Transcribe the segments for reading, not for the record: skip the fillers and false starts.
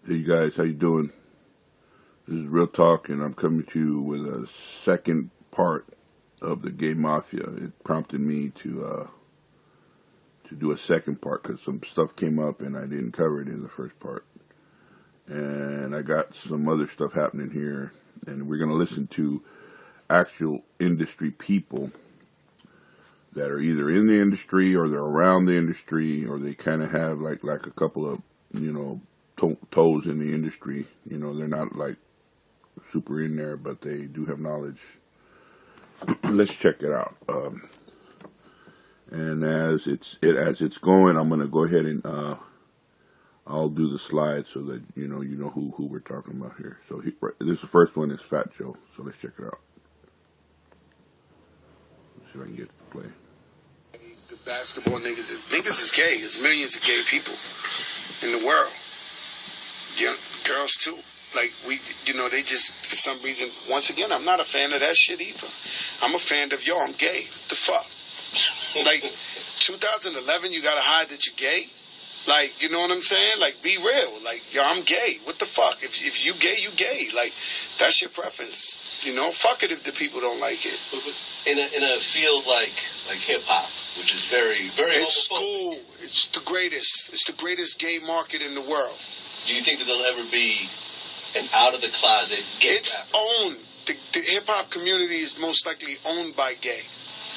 Hey you guys, how you doing? This is Real Talk, and I'm coming to you with a second part of the gay mafia. It prompted me to do a second part because some stuff came up and I didn't cover it in the first part. And I got some other stuff happening here, and we're going to listen to actual industry people that are either in the industry or they're around the industry, or they kind of have like a couple of, toes in the industry. They're not like super in there, but they do have knowledge. Let's check it out. And as it's going, I'm gonna go ahead and I'll do the slides so that you know who we're talking about here. So this the first one is Fat Joe. So let's check it out. Let's see if I can get it to play. The basketball niggas is gay. There's millions of gay people in the world. Young girls too. Like they just, for some reason, once again, I'm not a fan of that shit either. I'm a fan of, I'm gay. The fuck? Like, 2011, you gotta hide that you're gay? Like, you know what I'm saying? Like, be real. Like, I'm gay. What the fuck? If you gay, you gay. Like, that's your preference. Fuck it if the people don't like it. In a field like hip hop, which is very, very It's cool. It's the greatest. It's the greatest gay market in the world. Do you think that there'll ever be an out-of-the-closet gay rapper? Owned. The hip-hop community is most likely owned by gay,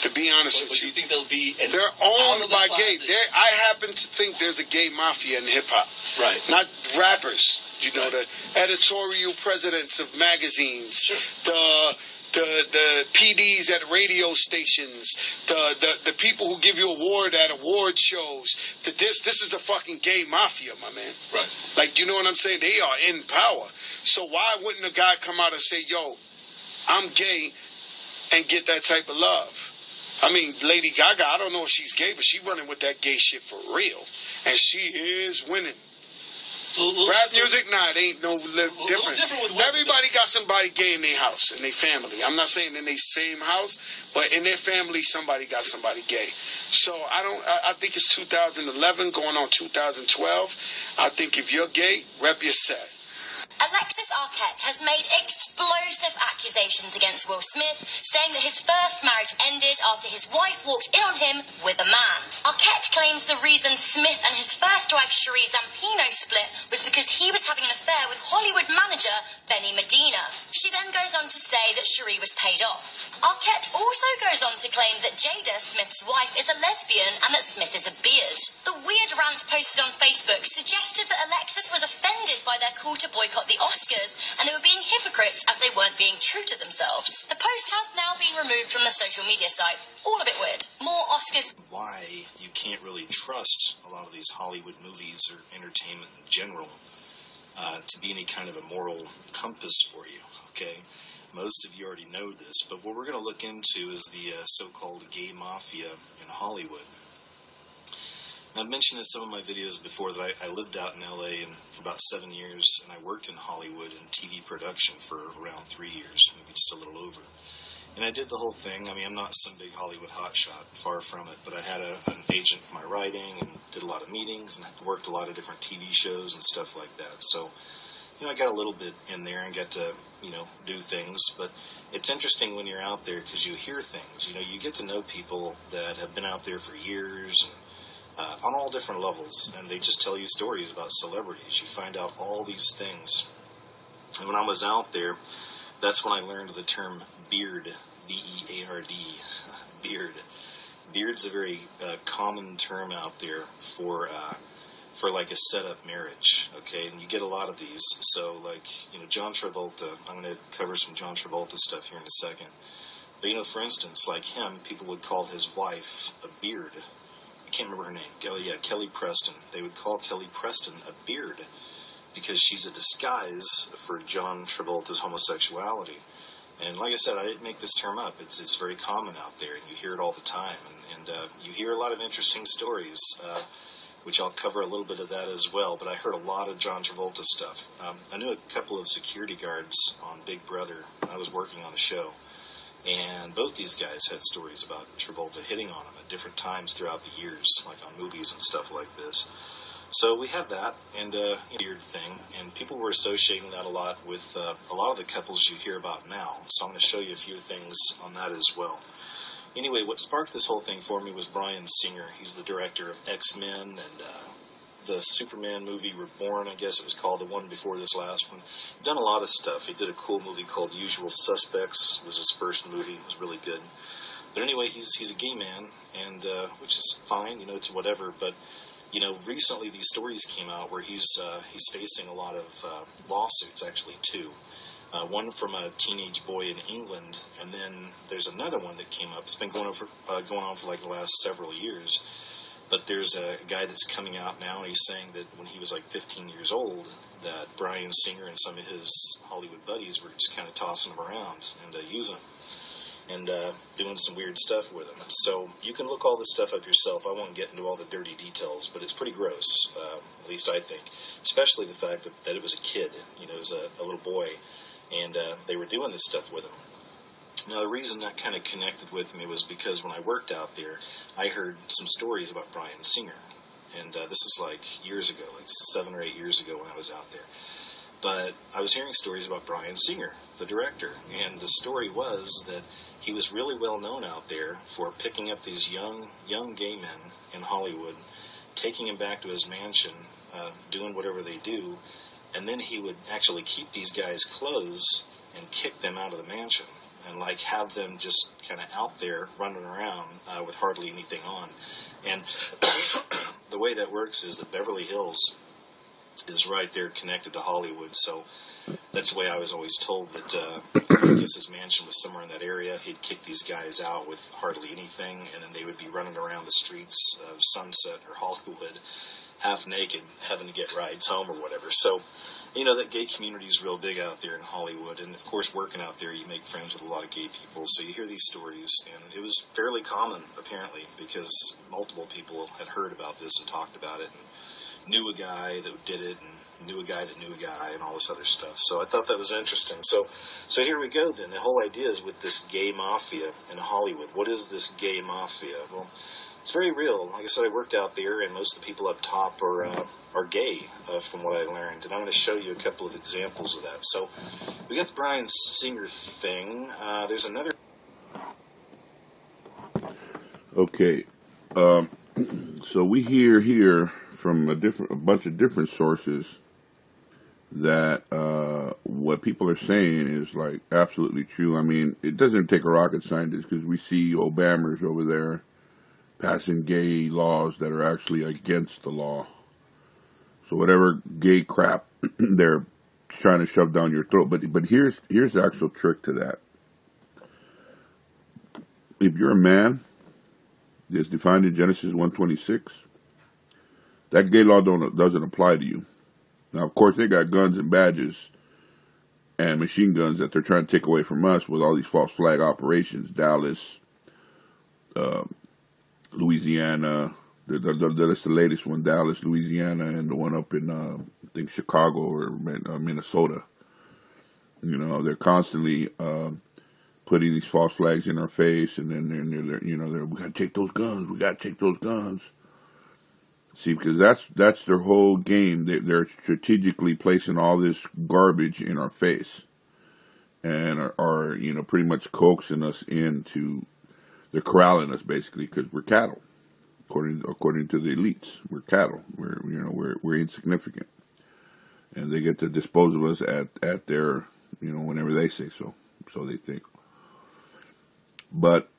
to be honest with you. Do you think there'll be They're owned by gay. I happen to think there's a gay mafia in hip-hop. Right. Not rappers. The editorial presidents of magazines, sure. The PDs at radio stations, the people who give you award at award shows. This is a fucking gay mafia, my man. Right. Like, you know what I'm saying? They are in power. So why wouldn't a guy come out and say, yo, I'm gay, and get that type of love? I mean, Lady Gaga, I don't know if she's gay, but she's running with that gay shit for real. And she is winning. Rap music, it ain't no different. Everybody got somebody gay in their house, in their family. I'm not saying in their same house, but in their family, somebody got somebody gay. So I think it's 2011 going on 2012. I think if you're gay, rep your set. Alexis Arquette has made explosive accusations against Will Smith, saying that his first marriage ended after his wife walked in on him with a man. Arquette claims the reason Smith and his first wife Cherie Zampino split was because he was having an affair with Hollywood manager Benny Medina. She then goes on to say that Cherie was paid off. Arquette also goes on to claim that Jada, Smith's wife, is a lesbian and that Smith is a beard. The weird rant posted on Facebook suggested that Alexis was offended by their call to boycott the Oscars, and they were being hypocrites as they weren't being true to themselves. The post has now been removed from the social media site. All a bit weird. More Oscars. Why you can't really trust a lot of these Hollywood movies or entertainment in general to be any kind of a moral compass for you, okay? Most of you already know this, but what we're going to look into is the so-called gay mafia in Hollywood. I've mentioned in some of my videos before that I lived out in LA for about 7 years, and I worked in Hollywood in TV production for around 3 years, maybe just a little over. And I did the whole thing. I mean, I'm not some big Hollywood hotshot, far from it, but I had an agent for my writing and did a lot of meetings and worked a lot of different TV shows and stuff like that. So, I got a little bit in there and got to, do things. But it's interesting when you're out there because you hear things. You get to know people that have been out there for years and on all different levels, and they just tell you stories about celebrities. You find out all these things. And when I was out there, that's when I learned the term beard, B-E-A-R-D, beard. Beard's a very common term out there for like a set-up marriage, okay? And you get a lot of these. So, like, John Travolta, I'm going to cover some John Travolta stuff here in a second. But, for instance, like him, people would call his wife a beard. I can't remember her name. Kelly Preston. They would call Kelly Preston a beard because she's a disguise for John Travolta's homosexuality. And like I said, I didn't make this term up. It's very common out there, and you hear it all the time. And you hear a lot of interesting stories, which I'll cover a little bit of that as well. But I heard a lot of John Travolta stuff. I knew a couple of security guards on Big Brother when I was working on the show. And both these guys had stories about Travolta hitting on them at different times throughout the years, like on movies and stuff like this. So we have that, and weird thing, and people were associating that a lot with a lot of the couples you hear about now. So I'm going to show you a few things on that as well. Anyway, what sparked this whole thing for me was Bryan Singer. He's the director of X-Men and the Superman movie Reborn, I guess it was called, the one before this last one. He's done a lot of stuff. He did a cool movie called Usual Suspects. It was his first movie. It was really good. But anyway, he's a gay man, and which is fine, it's whatever. But recently these stories came out where he's facing a lot of lawsuits, actually two. One from a teenage boy in England, and then there's another one that came up. It's been going on for like the last several years. But there's a guy that's coming out now, and he's saying that when he was like 15 years old, that Bryan Singer and some of his Hollywood buddies were just kind of tossing him around and using him and doing some weird stuff with him. So you can look all this stuff up yourself. I won't get into all the dirty details, but it's pretty gross, at least I think. Especially the fact that it was a kid, it was a little boy, and they were doing this stuff with him. Now, the reason that kind of connected with me was because when I worked out there, I heard some stories about Bryan Singer. And this is like years ago, like 7 or 8 years ago when I was out there. But I was hearing stories about Bryan Singer, the director. And the story was that he was really well known out there for picking up these young gay men in Hollywood, taking them back to his mansion, doing whatever they do. And then he would actually keep these guys' clothes and kick them out of the mansion. And like have them just kind of out there running around with hardly anything on. And the way that works is that Beverly Hills is right there connected to Hollywood. So that's the way I was always told that I guess his mansion was somewhere in that area. He'd kick these guys out with hardly anything, and then they would be running around the streets of Sunset or Hollywood half naked, having to get rides home or whatever. So that gay community is real big out there in Hollywood. And, of course, working out there, you make friends with a lot of gay people. So you hear these stories. And it was fairly common, apparently, because multiple people had heard about this and talked about it and knew a guy that did it and knew a guy that knew a guy and all this other stuff. So I thought that was interesting. So here we go, then. The whole idea is with this gay mafia in Hollywood. What is this gay mafia? Well, it's very real. Like I said, I worked out there, and most of the people up top are gay, from what I learned. And I'm going to show you a couple of examples of that. So we got the Bryan Singer thing. There's another. Okay. So we hear here from a bunch of different sources that what people are saying is like absolutely true. I mean, it doesn't take a rocket scientist because we see Obamas over there passing gay laws that are actually against the law. So whatever gay crap they're trying to shove down your throat. But here's the actual trick to that. If you're a man, as defined in Genesis 1:26, that gay law doesn't apply to you. Now, of course, they got guns and badges and machine guns that they're trying to take away from us with all these false flag operations. Dallas, Louisiana, that's the latest one, Dallas, Louisiana, and the one up in, I think, Chicago or Minnesota. They're constantly putting these false flags in our face, and then they're we got to take those guns, we got to take those guns. See, because that's their whole game. They're strategically placing all this garbage in our face and are pretty much coaxing us into. They're corralling us basically because we're cattle, according to the elites. We're cattle. We're insignificant, and they get to dispose of us at their whenever they say so. So they think. But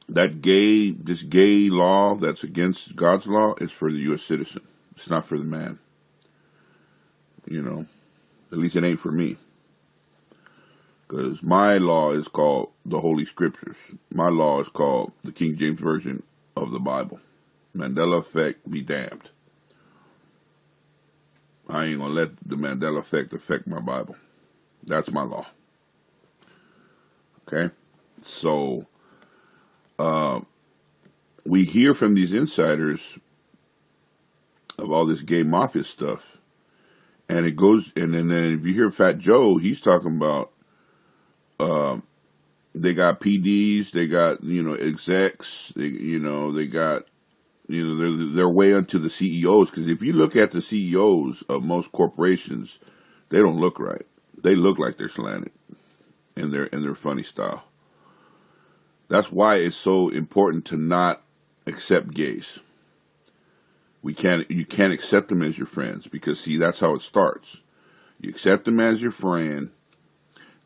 this gay law that's against God's law is for the U.S. citizen. It's not for the man. At least it ain't for me. Because my law is called the Holy Scriptures. My law is called the King James Version of the Bible. Mandela effect be damned. I ain't going to let the Mandela effect affect my Bible. That's my law. Okay? So, we hear from these insiders of all this gay mafia stuff. And it goes, and then if you hear Fat Joe, he's talking about they got PDs, they got execs, they got they're way unto the CEOs, because if you look at the CEOs of most corporations, they don't look right. They look like they're slanted in their funny style. That's why it's so important to not accept gays. You can't accept them as your friends, because see, that's how it starts. You accept them as your friend,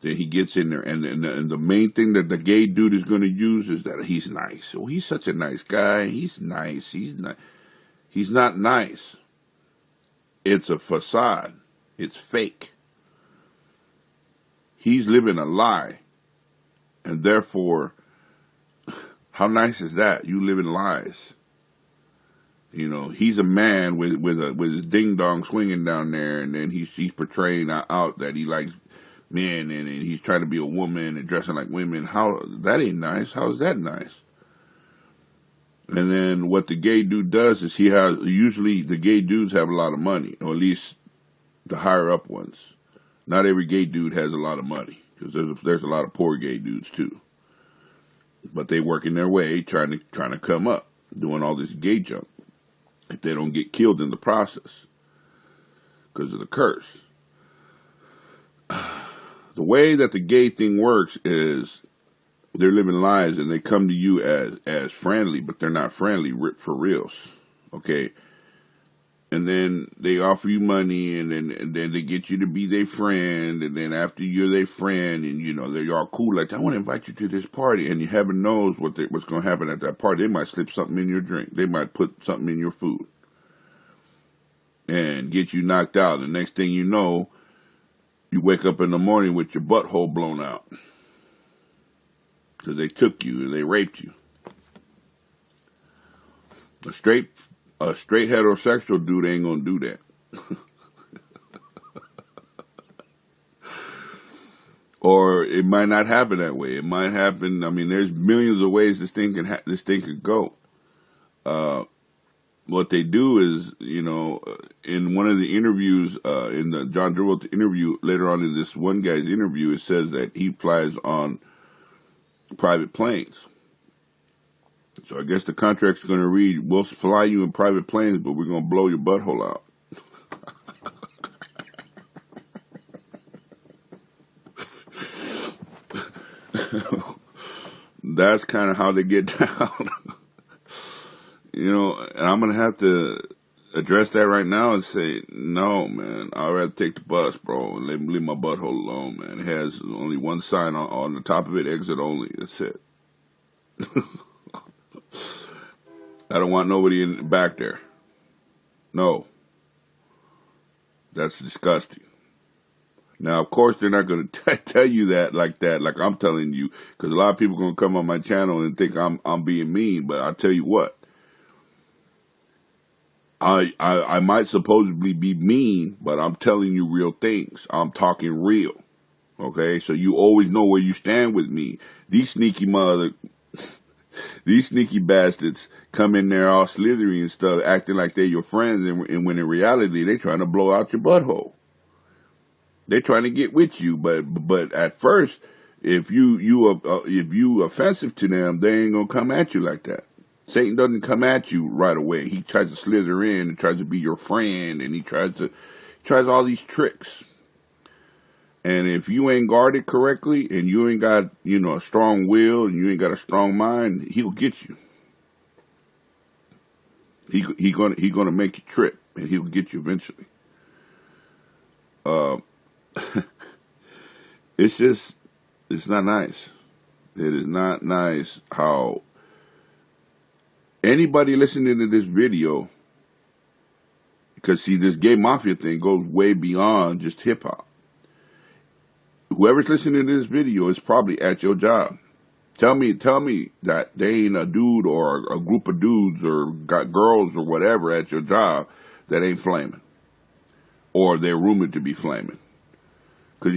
then he gets in there, and the main thing that the gay dude is going to use is that he's nice. Oh, he's such a nice guy. He's nice. He's not nice. It's a facade. It's fake. He's living a lie, and therefore, how nice is that? You live in lies. He's a man with his ding dong swinging down there, and then he's portraying out that he likes men, and he's trying to be a woman and dressing like women. How that ain't nice? How is that nice? And then what the gay dude does is usually the gay dudes have a lot of money, or at least the higher up ones. Not every gay dude has a lot of money, because there's a lot of poor gay dudes too. But they working their way, trying to come up, doing all this gay junk. If they don't get killed in the process because of the curse. The way that the gay thing works is they're living lies, and they come to you as friendly, but they're not friendly for reals. Okay? And then they offer you money, and then they get you to be their friend, and then after you're their friend, and they're all cool, like, I want to invite you to this party, and you heaven knows what's going to happen at that party. They might slip something in your drink. They might put something in your food and get you knocked out. The next thing you know, you wake up in the morning with your butthole blown out because they took you and they raped you. A straight heterosexual dude ain't gonna do that. Or it might not happen that way. It might happen. I mean, there's millions of ways this thing could go. What they do is, in one of the interviews, in the John Travolta interview, later on in this one guy's interview, it says that he flies on private planes. So I guess the contract's going to read, we'll fly you in private planes, but we're going to blow your butthole out. That's kind of how they get down. And I'm going to have to address that right now and say, no, man, I'd rather take the bus, bro, and leave my butthole alone, man. It has only one sign on the top of it, exit only. That's it. I don't want nobody back there. No. That's disgusting. Now, of course, they're not going to tell you that, like I'm telling you, because a lot of people are going to come on my channel and think I'm being mean, but I'll tell you what. I might supposedly be mean, but I'm telling you real things. I'm talking real. Okay? So you always know where you stand with me. These sneaky bastards come in there all slithery and stuff, acting like they're your friends, and when in reality, they're trying to blow out your butthole. They're trying to get with you, but at first, if you offensive to them, they ain't gonna come at you like that. Satan doesn't come at you right away. He tries to slither in and tries to be your friend, and he tries all these tricks. And if you ain't guarded correctly, and you ain't got, a strong will, and you ain't got a strong mind, he'll get you. He gonna make you trip, and he'll get you eventually. It's not nice. It is not nice how anybody listening to this video, because see, this gay mafia thing goes way beyond just hip hop. Whoever's listening to this video is probably at your job. Tell me that they ain't a dude or a group of dudes or got girls or whatever at your job that ain't flaming, or they're rumored to be flaming. Because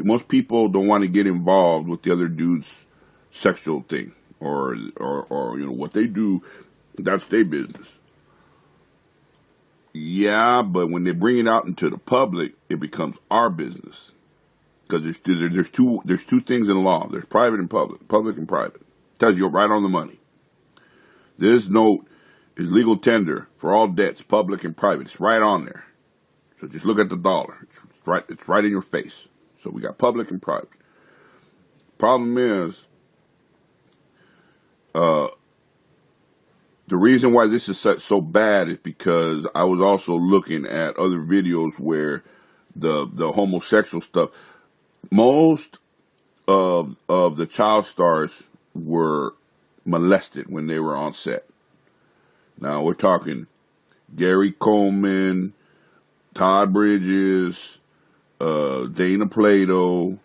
most people don't want to get involved with the other dude's sexual thing or what they do. That's their business. Yeah, but when they bring it out into the public, it becomes our business. Because there's two things in law. There's private and public and private. Tells you right on the money. This note is legal tender for all debts, public and private. It's right on there. So just look at the dollar. It's right in your face. So we got public and private. Problem is, the reason why this is so bad is because I was also looking at other videos where the homosexual stuff. Most of the child stars were molested when they were on set. Now we're talking Gary Coleman, Todd Bridges, Dana Plato.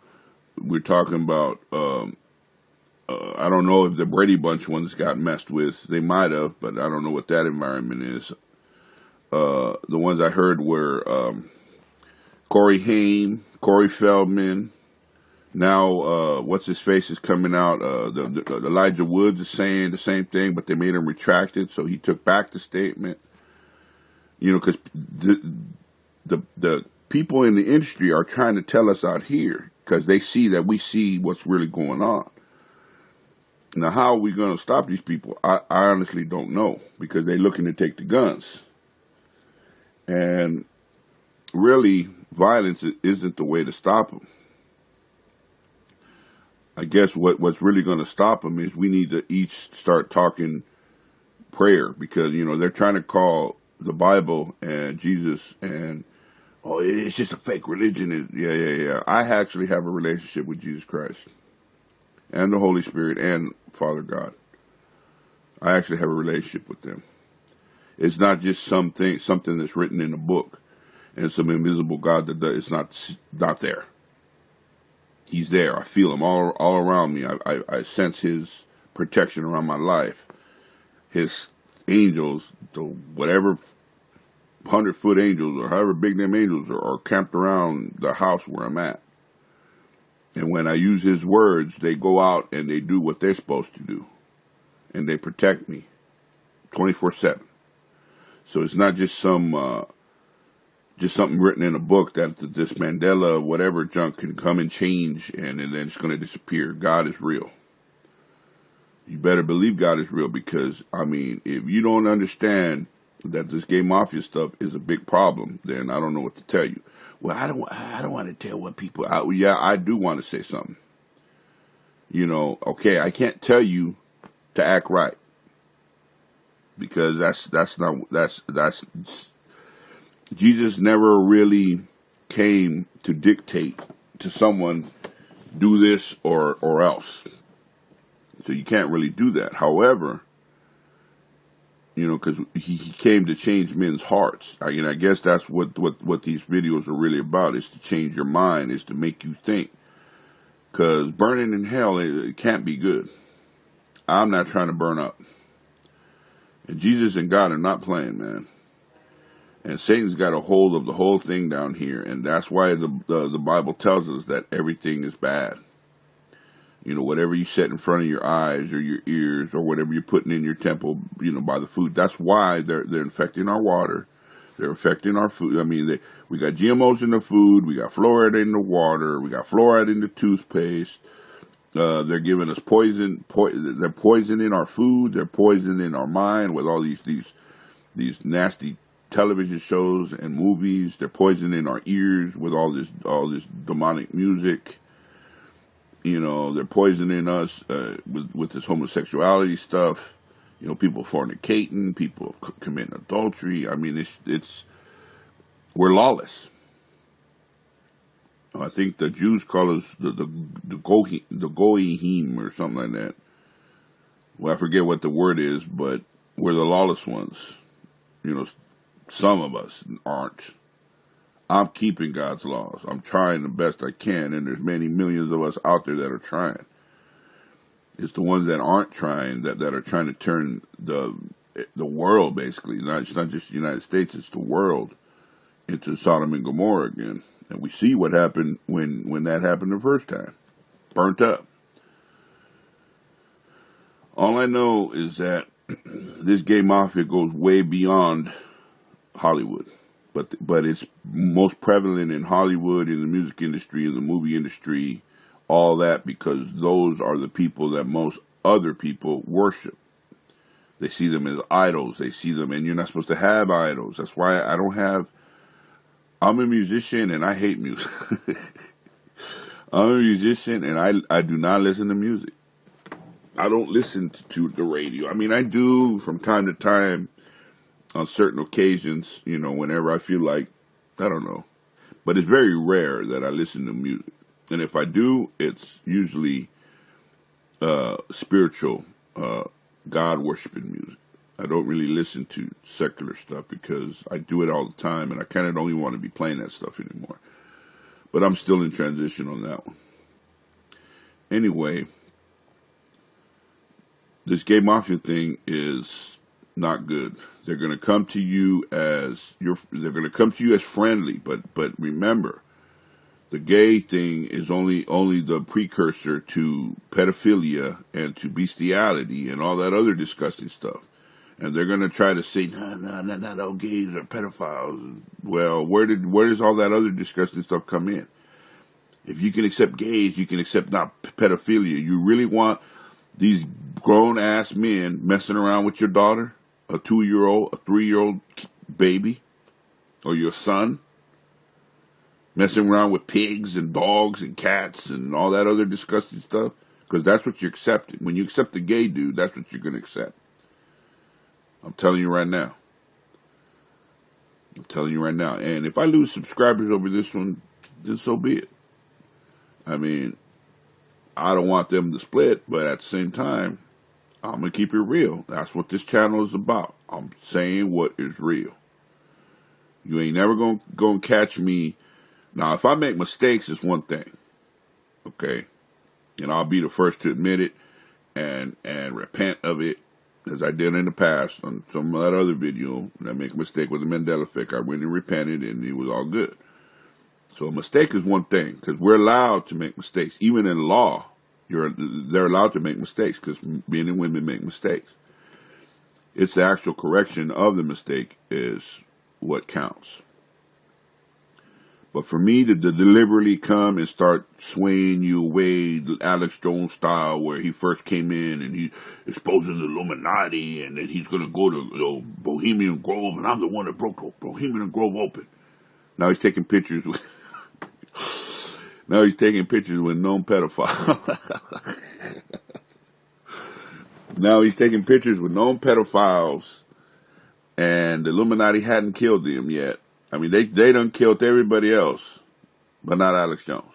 We're talking about, I don't know if the Brady Bunch ones got messed with. They might have, but I don't know what that environment is. The ones I heard were Corey Haim, Corey Feldman. Now, what's his face is coming out. The Elijah Woods is saying the same thing, but they made him retract it, so he took back the statement. You know, because the people in the industry are trying to tell us out here because they see that we see what's really going on. Now, how are we going to stop these people? I honestly don't know, because they're looking to take the guns. And really, violence isn't the way to stop them. I guess what's really going to stop them is we need to each start talking prayer, because, you know, they're trying to call the Bible and Jesus and, oh, it's just a fake religion. Yeah. I actually have a relationship with Jesus Christ and the Holy Spirit and Father God. I actually have a relationship with them. It's not just something that's written in a book and some invisible God that does. It's not there. He's there. I feel him all around me. I sense his protection around my life. His angels, the whatever 100-foot angels or however big them angels are camped around the house where I'm at. And when I use his words, they go out and they do what they're supposed to do. And they protect me 24/7. So it's not just something written in a book that this Mandela whatever junk can come and change and then it's going to disappear. God is real. You better believe God is real, because, I mean, if you don't understand that this gay mafia stuff is a big problem, then I don't know what to tell you. Well, I don't want to tell what people. I do want to say something. You know, okay, I can't tell you to act right, because that's Jesus never really came to dictate to someone do this or else. So you can't really do that. However, you know, because he came to change men's hearts. I guess that's what these videos are really about, is to change your mind, is to make you think. Because burning in hell, it can't be good. I'm not trying to burn up. And Jesus and God are not playing, man. And Satan's got a hold of the whole thing down here. And that's why the Bible tells us that everything is bad. You know, whatever you set in front of your eyes or your ears or whatever you're putting in your temple, you know, by the food. That's why they're infecting our water. They're affecting our food. I mean, we got GMOs in the food. We got fluoride in the water. We got fluoride in the toothpaste. They're giving us poison. They're poisoning our food. They're poisoning our mind with all these nasty television shows and movies. They're poisoning our ears with all this demonic music. You know, they're poisoning us with this homosexuality stuff. You know, people fornicating, people committing adultery. I mean, we're lawless. I think the Jews call us the Goyim or something like that. Well, I forget what the word is, but we're the lawless ones. You know, some of us aren't. I'm keeping God's laws. I'm trying the best I can, and there's many millions of us out there that are trying. It's the ones that aren't trying that are trying to turn the world, basically. It's not just the United States, it's the world, into Sodom and Gomorrah again. And we see what happened when that happened the first time. Burnt up. All I know is that this gay mafia goes way beyond Hollywood. But it's most prevalent in Hollywood, in the music industry, in the movie industry, all that, because those are the people that most other people worship. They see them as idols. They see them, and you're not supposed to have idols. That's why I don't have. I'm a musician, and I hate music. I'm a musician, and I do not listen to music. I don't listen to the radio. I mean, I do from time to time on certain occasions, you know, whenever I feel like, I don't know. But it's very rare that I listen to music. And if I do, it's usually spiritual, God-worshiping music. I don't really listen to secular stuff because I do it all the time, and I kind of don't even want to be playing that stuff anymore. But I'm still in transition on that one. Anyway, this gay mafia thing is not good. They're going to come to you as they're going to come to you as friendly, but remember, the gay thing is only the precursor to pedophilia and to bestiality and all that other disgusting stuff. And they're going to try to say, no, all gays are pedophiles. Well, where does all that other disgusting stuff come in? If you can accept gays, you can accept not pedophilia. You really want these grown-ass men messing around with your daughter, a 2-year-old, a 3-year-old baby, or your son, messing around with pigs and dogs and cats and all that other disgusting stuff? Because that's what you're accepting. When you accept a gay dude, that's what you're going to accept. I'm telling you right now. I'm telling you right now. And if I lose subscribers over this one, then so be it. I mean, I don't want them to split, but at the same time, I'm going to keep it real. That's what this channel is about. I'm saying what is real. You ain't never going to catch me. Now, if I make mistakes, it's one thing. Okay? And I'll be the first to admit it and repent of it, as I did in the past on some of that other video. When I make a mistake with the Mandela effect, I went and repented, and it was all good. So a mistake is one thing, because we're allowed to make mistakes. Even in law, they're allowed to make mistakes, because men and women make mistakes. It's the actual correction of the mistake is what counts. But for me to deliberately come and start swaying you away, Alex Jones style, where he first came in and he's exposing the Illuminati, and then he's going to go to Bohemian Grove, and I'm the one that broke the Bohemian Grove open. Now he's taking pictures with known pedophiles. Now he's taking pictures with known pedophiles, and the Illuminati hadn't killed them yet. I mean, they done killed everybody else, but not Alex Jones.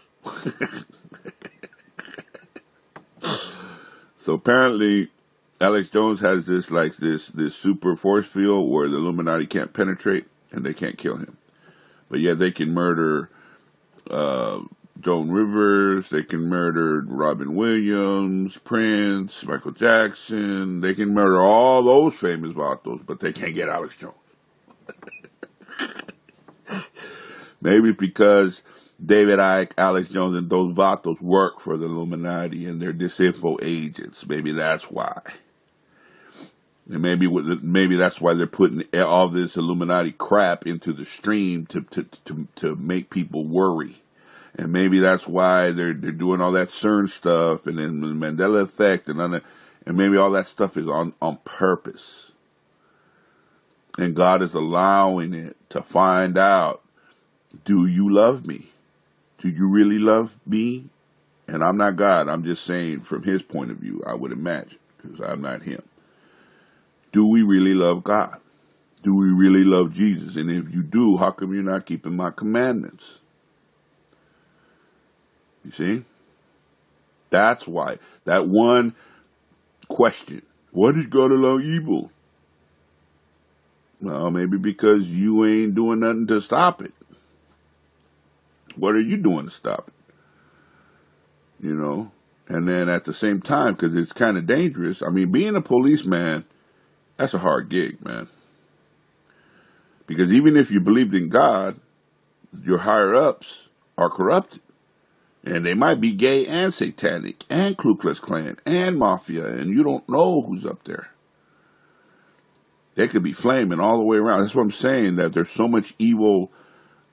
So apparently, Alex Jones has this super force field where the Illuminati can't penetrate and they can't kill him. But yet they can murder Joan Rivers, they can murder Robin Williams, Prince, Michael Jackson. They can murder all those famous vatos, but they can't get Alex Jones. Maybe because David Icke, Alex Jones, and those vatos work for the Illuminati and they're disinfo agents. Maybe that's why. And maybe that's why they're putting all this Illuminati crap into the stream to make people worry. And maybe that's why they're doing all that CERN stuff and then the Mandela effect and maybe all that stuff is on purpose. And God is allowing it to find out, do you love me? Do you really love me? And I'm not God. I'm just saying from his point of view, I would imagine, because I'm not him. Do we really love God? Do we really love Jesus? And if you do, how come you're not keeping my commandments? You see? That's why. That one question. Why does God allow evil? Well, maybe because you ain't doing nothing to stop it. What are you doing to stop it? You know? And then at the same time, because it's kind of dangerous. I mean, being a policeman, that's a hard gig, man. Because even if you believed in God, your higher-ups are corrupted. And they might be gay and satanic and Ku Klux Klan and Mafia, and you don't know who's up there. They could be flaming all the way around. That's what I'm saying, that there's so much evil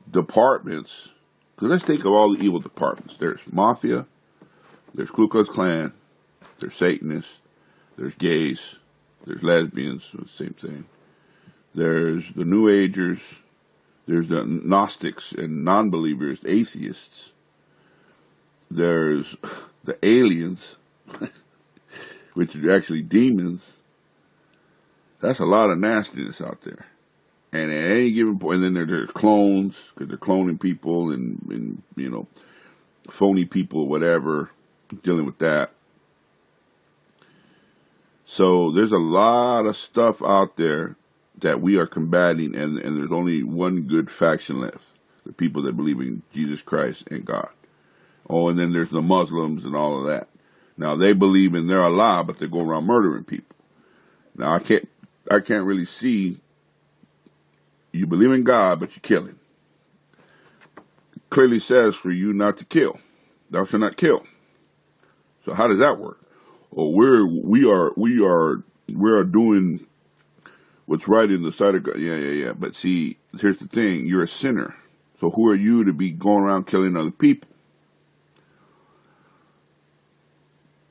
departments. Because let's think of all the evil departments. There's Mafia, there's Ku Klux Klan, there's Satanists, there's gays, There's lesbians, same thing. There's the New Agers. There's the Gnostics and non-believers, atheists. There's the aliens, which are actually demons. That's a lot of nastiness out there. And at any given point, and then there's clones, because they're cloning people and, you know, phony people, whatever, dealing with that. So there's a lot of stuff out there that we are combating, and there's only one good faction left, the people that believe in Jesus Christ and God. Oh, and then there's the Muslims and all of that. Now, they believe in their Allah, but they go around murdering people. Now, I can't really see you believe in God, but you're killing. It clearly says for you not to kill. Thou shalt not kill. So how does that work? Well, we are doing what's right in the sight of God. Yeah. But see, here's the thing. You're a sinner. So who are you to be going around killing other people?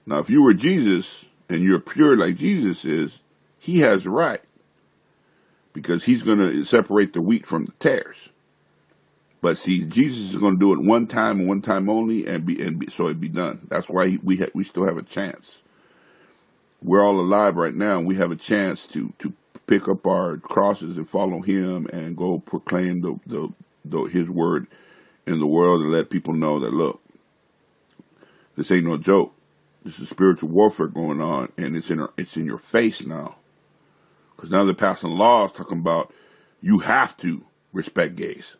Now, if you were Jesus and you're pure like Jesus is, he has the right. Because he's going to separate the wheat from the tares. But see, Jesus is going to do it one time and one time only, so it'd be done. That's why we still have a chance. We're all alive right now, and we have a chance to pick up our crosses and follow him and go proclaim his word in the world and let people know that, look, this ain't no joke. This is spiritual warfare going on, and it's in your face now. Because now they're passing laws talking about you have to respect gays.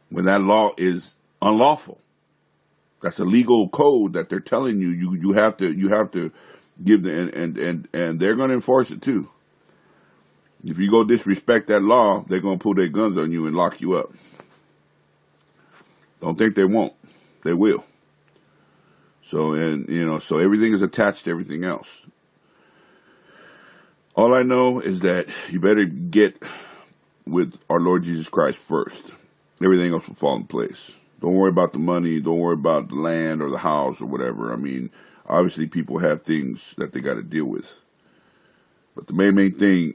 When that law is unlawful. That's a legal code that they're telling you have to give and they're going to enforce it too. If you go disrespect that law, they're going to pull their guns on you and lock you up. Don't think they won't. They will. So so everything is attached to everything else. All I know is that you better get with our Lord Jesus Christ first. Everything else will fall in place. Don't worry about the money. Don't worry about the land or the house or whatever. I mean, obviously people have things that they got to deal with. But the main thing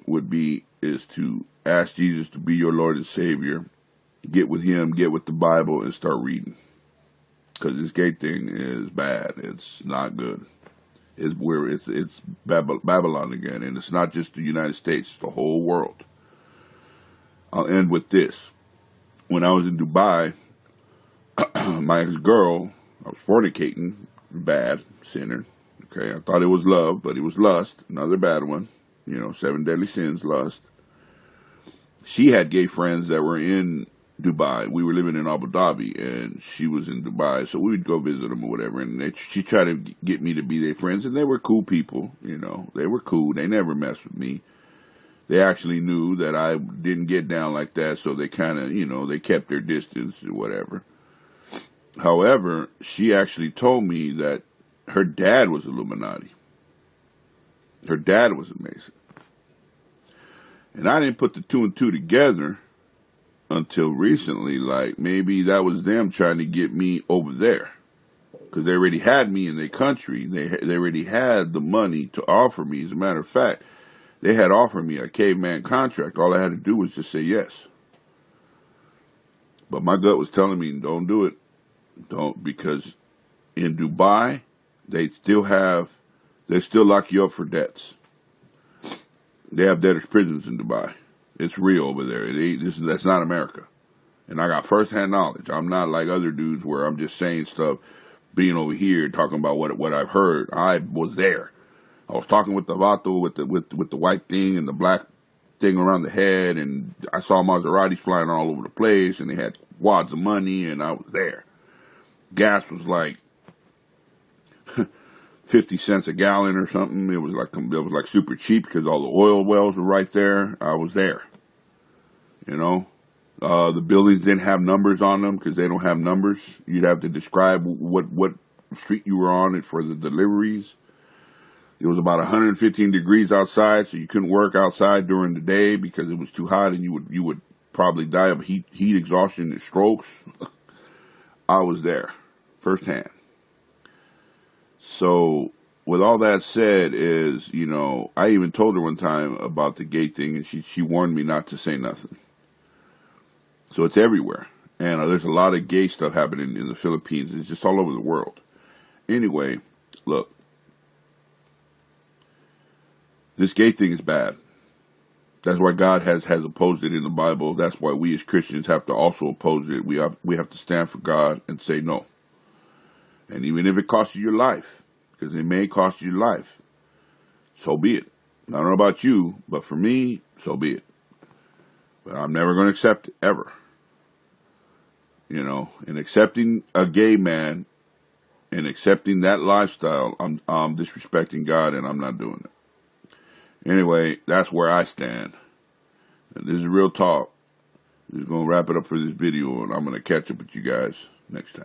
is to ask Jesus to be your Lord and Savior. Get with him, get with the Bible, and start reading. Because this gay thing is bad. It's not good. It's Babylon again. And it's not just the United States. It's the whole world. I'll end with this. When I was in Dubai, my ex-girl, I was fornicating, bad, sinner. Okay, I thought it was love, but it was lust, another bad one. 7 deadly sins, lust. She had gay friends that were in Dubai. We were living in Abu Dhabi, and she was in Dubai, so we would go visit them or whatever, and she tried to get me to be their friends, and they were cool people, They were cool. They never messed with me. They actually knew that I didn't get down like that, so they kind of, they kept their distance or whatever. However, she actually told me that her dad was Illuminati. Her dad was amazing. And I didn't put the 2 and 2 together until recently, like maybe that was them trying to get me over there. Because they already had me in their country. They already had the money to offer me. As a matter of fact, they had offered me a caveman contract. All I had to do was just say yes. But my gut was telling me, don't do it. Don't, because in Dubai, they still lock you up for debts. They have debtors' prisons in Dubai. It's real over there. That's not America. And I got first-hand knowledge. I'm not like other dudes where I'm just saying stuff, being over here, talking about what I've heard. I was there. I was talking with the vato with the white thing and the black thing around the head, and I saw Maseratis flying all over the place, and they had wads of money, and I was there. Gas was like 50 cents a gallon or something. It was like super cheap because all the oil wells were right there. I was there. The buildings didn't have numbers on them because they don't have numbers. You'd have to describe what street you were on for the deliveries. It was about 115 degrees outside, so you couldn't work outside during the day because it was too hot, and you would probably die of heat exhaustion and strokes. I was there, firsthand. So with all that said is, you know, I even told her one time about the gay thing, and she warned me not to say nothing. So it's everywhere. And there's a lot of gay stuff happening in the Philippines. It's just all over the world. Anyway, look. This gay thing is bad. That's why God has opposed it in the Bible. That's why we as Christians have to also oppose it. We have to stand for God and say no. And even if it costs you your life, because it may cost you your life, so be it. I don't know about you, but for me, so be it. But I'm never going to accept it, ever. You know, in accepting a gay man and accepting that lifestyle, I'm disrespecting God, and I'm not doing it. Anyway, that's where I stand. And this is real talk. This is going to wrap it up for this video, and I'm going to catch up with you guys next time.